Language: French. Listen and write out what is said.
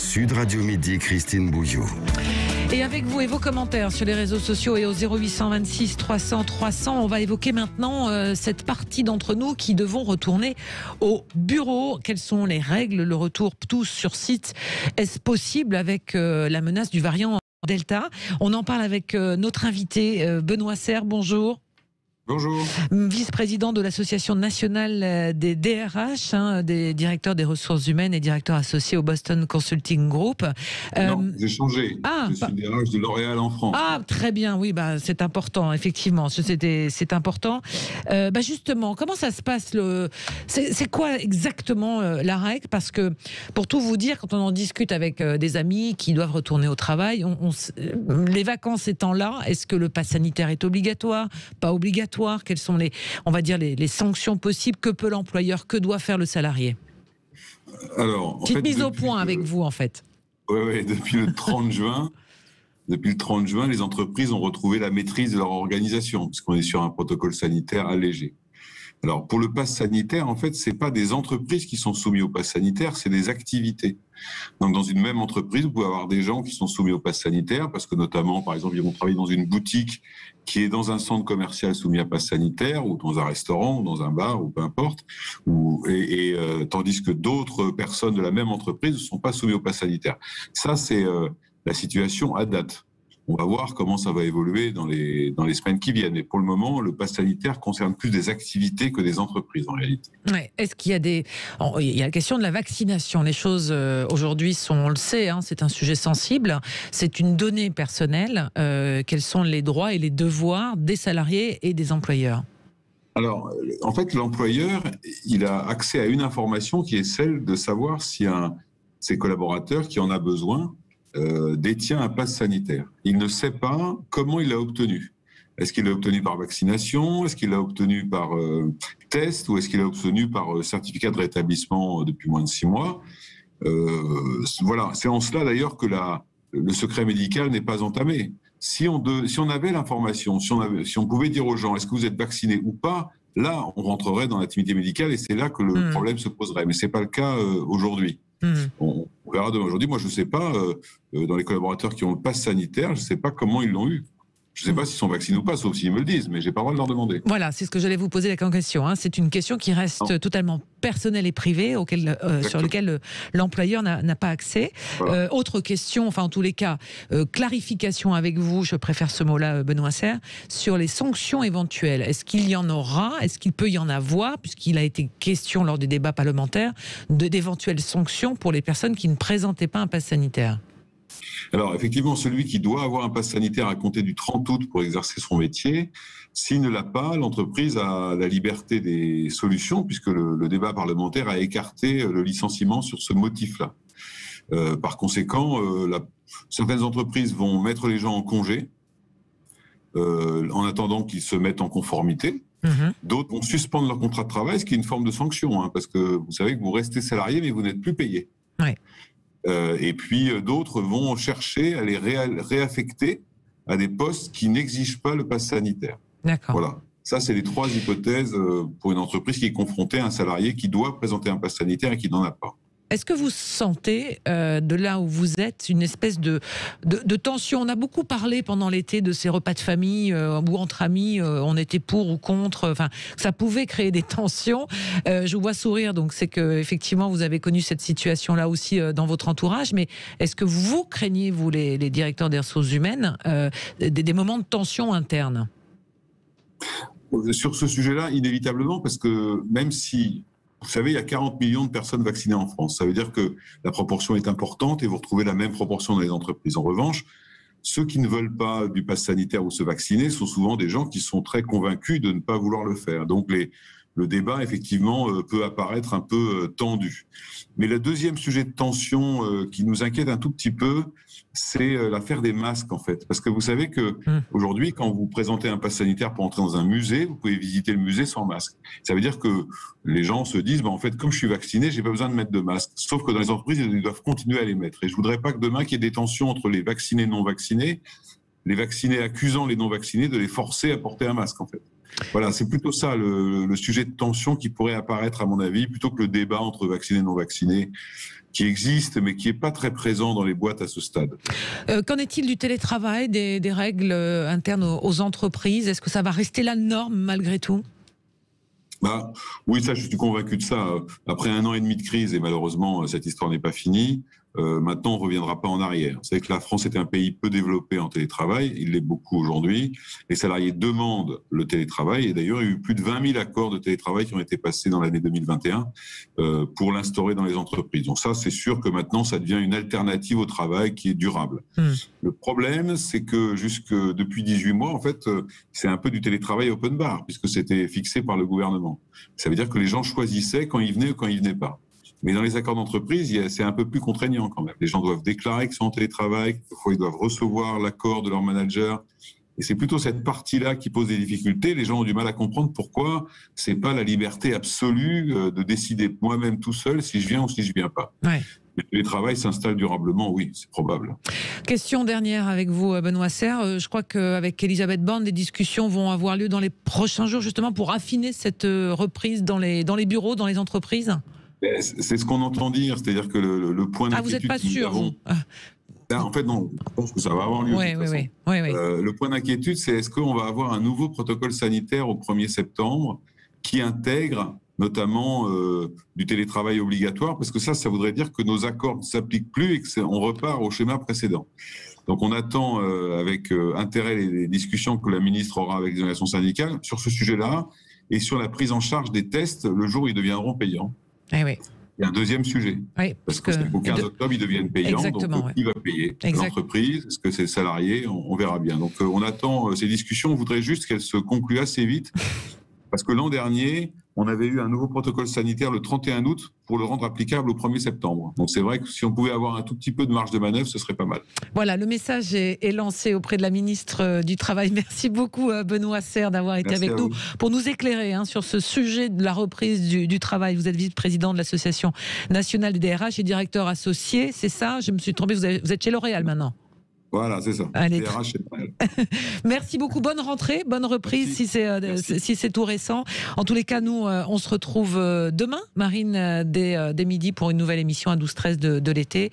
Sud Radio Midi, Christine Bouillot. Et avec vous et vos commentaires sur les réseaux sociaux et au 0826 300 300, on va évoquer maintenant cette partie d'entre nous qui devons retourner au bureau. Quelles sont les règles, le retour tous sur site? Est-ce possible avec la menace du variant Delta? On en parle avec notre invité Benoît Serre. Bonjour. Bonjour. Vice-président de l'Association nationale des DRH, des directeurs des ressources humaines et directeur associé au Boston Consulting Group. Non, j'ai changé. Je suis DRH de L'Oréal en France. Ah, très bien, oui, c'est important, effectivement, c'est important. Justement, comment ça se passe c'est quoi exactement la règle? Parce que, pour tout vous dire, quand on en discute avec des amis qui doivent retourner au travail, les vacances étant là, est-ce que le pass sanitaire est obligatoire, pas obligatoire? Quelles sont les sanctions possibles? Que peut l'employeur? Que doit faire le salarié? Alors, petite mise au point avec vous, en fait. Oui, depuis le 30 juin, les entreprises ont retrouvé la maîtrise de leur organisation, puisqu'on est sur un protocole sanitaire allégé. Alors, pour le pass sanitaire, en fait, c'est pas des entreprises qui sont soumises au pass sanitaire, c'est des activités. Donc, dans une même entreprise, vous pouvez avoir des gens qui sont soumis au pass sanitaire, parce que notamment, par exemple, ils vont travailler dans une boutique qui est dans un centre commercial soumis à pass sanitaire, ou dans un restaurant, ou dans un bar, ou peu importe, tandis que d'autres personnes de la même entreprise ne sont pas soumises au pass sanitaire. Ça, c'est la situation à date. On va voir comment ça va évoluer dans les semaines qui viennent. Mais pour le moment, le pass sanitaire concerne plus des activités que des entreprises, en réalité. Ouais. Est-ce qu'il y a il y a la question de la vaccination. Les choses, aujourd'hui, on le sait, c'est un sujet sensible. C'est une donnée personnelle. Quels sont les droits et les devoirs des salariés et des employeurs? Alors, en fait, l'employeur, il a accès à une information qui est celle de savoir si un de ses collaborateurs qui en a besoin détient un pass sanitaire. Il ne sait pas comment il l'a obtenu. Est-ce qu'il l'a obtenu par vaccination? Est-ce qu'il l'a obtenu par test? Ou est-ce qu'il l'a obtenu par certificat de rétablissement depuis moins de 6 mois? Voilà, c'est en cela d'ailleurs que le secret médical n'est pas entamé. Si on avait l'information, si on pouvait dire aux gens est-ce que vous êtes vacciné ou pas, là on rentrerait dans l'intimité médicale et c'est là que le problème se poserait. Mais c'est pas le cas aujourd'hui. On verra demain. Aujourd'hui, moi je ne sais pas, dans les collaborateurs qui ont le pass sanitaire, je ne sais pas comment ils l'ont eu. Je ne sais pas s'ils sont vaccinés ou pas, sauf s'ils me le disent, mais je n'ai pas le droit de leur demander. Voilà, c'est ce que j'allais vous poser la question. C'est une question qui reste totalement personnelle et privée, sur laquelle l'employeur n'a pas accès. Voilà. Autre question, enfin en tous les cas, clarification avec vous, je préfère ce mot-là, Benoît Serre, sur les sanctions éventuelles. Est-ce qu'il y en aura? Est-ce qu'il peut y en avoir, puisqu'il a été question lors des débats parlementaires, d'éventuelles sanctions pour les personnes qui ne présentaient pas un pass sanitaire? Alors, effectivement, celui qui doit avoir un pass sanitaire à compter du 30 août pour exercer son métier, s'il ne l'a pas, l'entreprise a la liberté des solutions, puisque le débat parlementaire a écarté le licenciement sur ce motif-là. Par conséquent, certaines entreprises vont mettre les gens en congé en attendant qu'ils se mettent en conformité. D'autres vont suspendre leur contrat de travail, ce qui est une forme de sanction, parce que vous savez que vous restez salarié, mais vous n'êtes plus payé. Ouais. Et puis d'autres vont chercher à les réaffecter à des postes qui n'exigent pas le pass sanitaire. D'accord. Voilà. Ça, c'est les 3 hypothèses pour une entreprise qui est confrontée à un salarié qui doit présenter un pass sanitaire et qui n'en a pas. Est-ce que vous sentez, de là où vous êtes, une espèce de tension? On a beaucoup parlé pendant l'été de ces repas de famille où entre amis, on était pour ou contre. Enfin, ça pouvait créer des tensions. Je vous vois sourire, donc c'est que effectivement vous avez connu cette situation-là aussi dans votre entourage. Mais est-ce que vous craignez, vous, les directeurs des ressources humaines, des moments de tension interne? Sur ce sujet-là, inévitablement, parce que même si... Vous savez, il y a 40 millions de personnes vaccinées en France. Ça veut dire que la proportion est importante et vous retrouvez la même proportion dans les entreprises. En revanche, ceux qui ne veulent pas du pass sanitaire ou se vacciner sont souvent des gens qui sont très convaincus de ne pas vouloir le faire. Donc le débat, effectivement, peut apparaître un peu tendu. Mais le deuxième sujet de tension qui nous inquiète un tout petit peu, c'est l'affaire des masques, en fait. Parce que vous savez que aujourd'hui, quand vous présentez un pass sanitaire pour entrer dans un musée, vous pouvez visiter le musée sans masque. Ça veut dire que les gens se disent, en fait, comme je suis vacciné, j'ai pas besoin de mettre de masque. Sauf que dans les entreprises, ils doivent continuer à les mettre. Et je voudrais pas que demain, qu'il y ait des tensions entre les vaccinés et non vaccinés, les vaccinés accusant les non vaccinés de les forcer à porter un masque, en fait. Voilà, c'est plutôt ça le sujet de tension qui pourrait apparaître à mon avis, plutôt que le débat entre vaccinés et non vaccinés, qui existe mais qui n'est pas très présent dans les boîtes à ce stade. Qu'en est-il du télétravail, des règles internes aux entreprises? Est-ce que ça va rester la norme malgré tout? Oui, ça, je suis convaincu de ça. Après 1 an et demi de crise, et malheureusement, cette histoire n'est pas finie, maintenant, on ne reviendra pas en arrière. Vous savez que la France est un pays peu développé en télétravail, il l'est beaucoup aujourd'hui. Les salariés demandent le télétravail, et d'ailleurs, il y a eu plus de 20 000 accords de télétravail qui ont été passés dans l'année 2021 pour l'instaurer dans les entreprises. Donc ça, c'est sûr que maintenant, ça devient une alternative au travail qui est durable. Le problème, c'est que depuis 18 mois, en fait, c'est un peu du télétravail open bar, puisque c'était fixé par le gouvernement. Ça veut dire que les gens choisissaient quand ils venaient ou quand ils venaient pas. Mais dans les accords d'entreprise, c'est un peu plus contraignant quand même. Les gens doivent déclarer qu'ils sont en télétravail, parfois ils doivent recevoir l'accord de leur manager. Et c'est plutôt cette partie-là qui pose des difficultés. Les gens ont du mal à comprendre pourquoi c'est pas la liberté absolue de décider moi-même tout seul si je viens ou si je viens pas. Ouais. Le télétravail s'installe durablement, oui, c'est probable. Question dernière avec vous, Benoît Serre. Je crois qu'avec Elisabeth Borne, des discussions vont avoir lieu dans les prochains jours, justement, pour affiner cette reprise dans les bureaux, dans les entreprises. C'est ce qu'on entend dire, c'est-à-dire que le point d'inquiétude... vous n'êtes pas sûr, vous? En fait, non, je pense que ça va avoir lieu. Oui. Le point d'inquiétude, c'est est-ce qu'on va avoir un nouveau protocole sanitaire au 1er septembre qui intègre notamment du télétravail obligatoire, parce que ça voudrait dire que nos accords ne s'appliquent plus et qu'on repart au schéma précédent. Donc on attend avec intérêt les discussions que la ministre aura avec les organisations syndicales sur ce sujet-là et sur la prise en charge des tests le jour où ils deviendront payants. Oui. Il y a un deuxième sujet, parce qu'au 15 octobre, ils deviennent payants, exactement, donc qui va payer? L'entreprise? Est-ce que c'est le salarié? On verra bien. Donc on attend ces discussions, on voudrait juste qu'elles se concluent assez vite, parce que l'an dernier, on avait eu un nouveau protocole sanitaire le 31 août pour le rendre applicable au 1er septembre. Donc c'est vrai que si on pouvait avoir un tout petit peu de marge de manœuvre, ce serait pas mal. Voilà, le message est lancé auprès de la ministre du Travail. Merci beaucoup Benoît Serre d'avoir été avec nous pour nous éclairer sur ce sujet de la reprise du travail. Vous êtes vice-président de l'Association nationale du DRH et directeur associé, c'est ça? Je me suis trompé, vous êtes chez L'Oréal maintenant. Voilà, c'est ça. Allez, merci beaucoup. Bonne rentrée, bonne reprise si c'est tout récent. En tous les cas, nous, on se retrouve demain, Marine, dès midi pour une nouvelle émission à 12-13 de l'été.